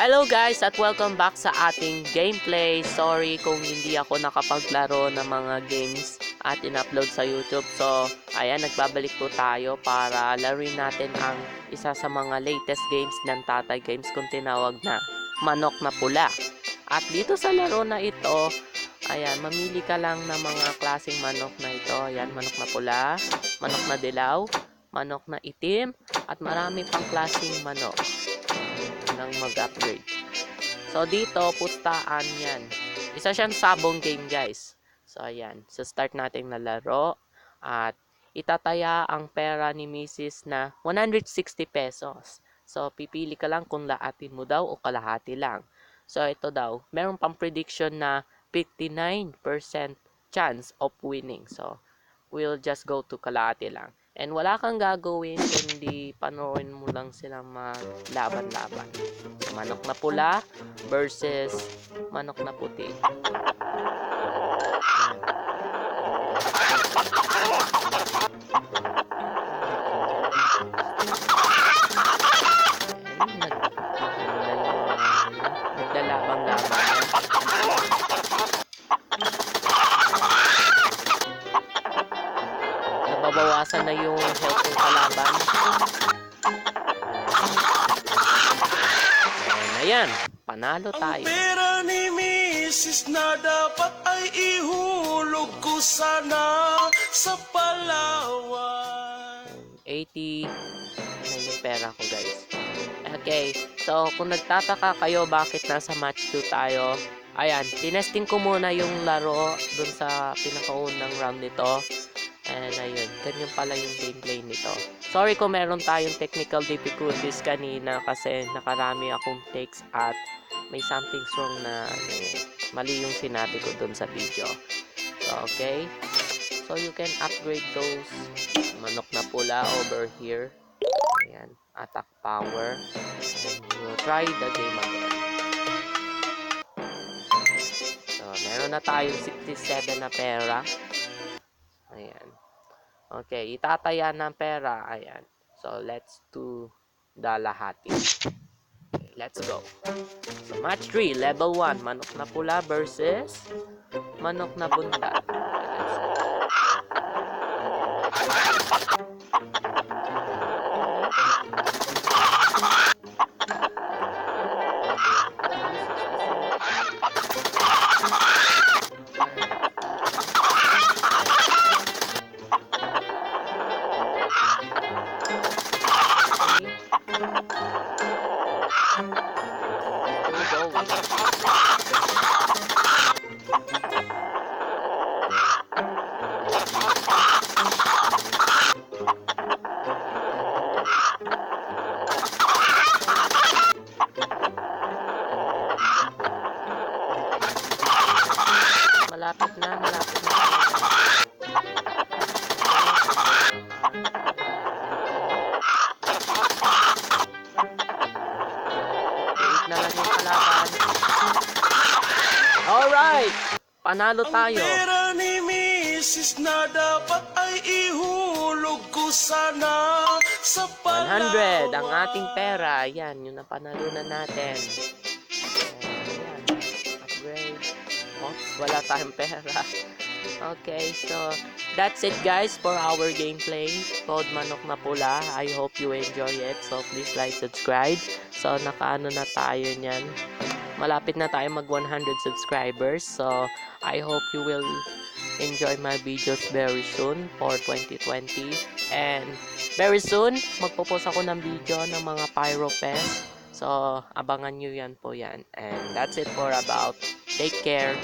Hello guys at welcome back sa ating gameplay. Sorry kung hindi ako nakapaglaro ng mga games at in-upload sa YouTube. So, ayan, nagbabalik po tayo para laruin natin ang isa sa mga latest games ng Tatay Games kung tinawag na Manok na Pula. At dito sa laro na ito, ayan, mamili ka lang ng mga klaseng manok na ito. Ayan, manok na pula, manok na dilaw, manok na itim, at marami pang klaseng manok ng mag-upgrade. So, dito, pustaan yan. Isa siyang sabong game, guys. So, ayan. So, start natin na laro. At itataya ang pera ni Mrs. na 160 pesos. So, pipili ka lang kung laatin mo daw o kalahati lang. So, ito daw. Meron pang prediction na 59% chance of winning. So, we'll just go to kalahati lang. And wala kang gagawin kundi panoorin mo lang silang maglaban-laban. So, manok na pula versus manok na puti. Naglalabang-laban. Nababawasan na yung health ng kalaban. Ayan, panalo tayo. Ang pera ni Mrs. na dapat ay ihulog ko sana sa Palawan. 80 na yung pera ko, guys. Okay, so kung nagtataka kayo bakit nasa match 2 tayo, ayan, tinesting ko muna yung laro dun sa pinakaunang round nito. And ayun, ganyan pala yung gameplay nito. Sorry kung meron tayong technical difficulties kanina kasi nakarami akong takes at may something wrong na mali yung sinabi ko dun sa video. So, okay. So, you can upgrade those manok na pula over here. Ayan, attack power. And we'll try the game again. So, meron na tayong 67 na pera. Ayan. Okay, itataya ng pera. Ayan. So, let's do dalahati. Okay, let's go. So, match 3, level 1. Manok na pula versus manok na bundal. Malapit na. Wait na lang yung kalaban. Alright! Panalo tayo. Ang pera ni Mrs. na dapat ay ihulog ko sana sa Palawan. 100 ang ating pera. Ayan, yung napanalunan natin. Ayan, upgrade. Oh, wala tayong pera. Okay, so that's it guys for our gameplay called Manok na Pula. I hope you enjoy it. So please like, subscribe. So nakaano na tayo niyan. Malapit na tayo mag 100 subscribers. So I hope you will enjoy my videos very soon for 2020. And very soon, magpo-post ako ng video ng mga Pyro Fest. So abangan nyo yan po yan. And that's it for about. Take care.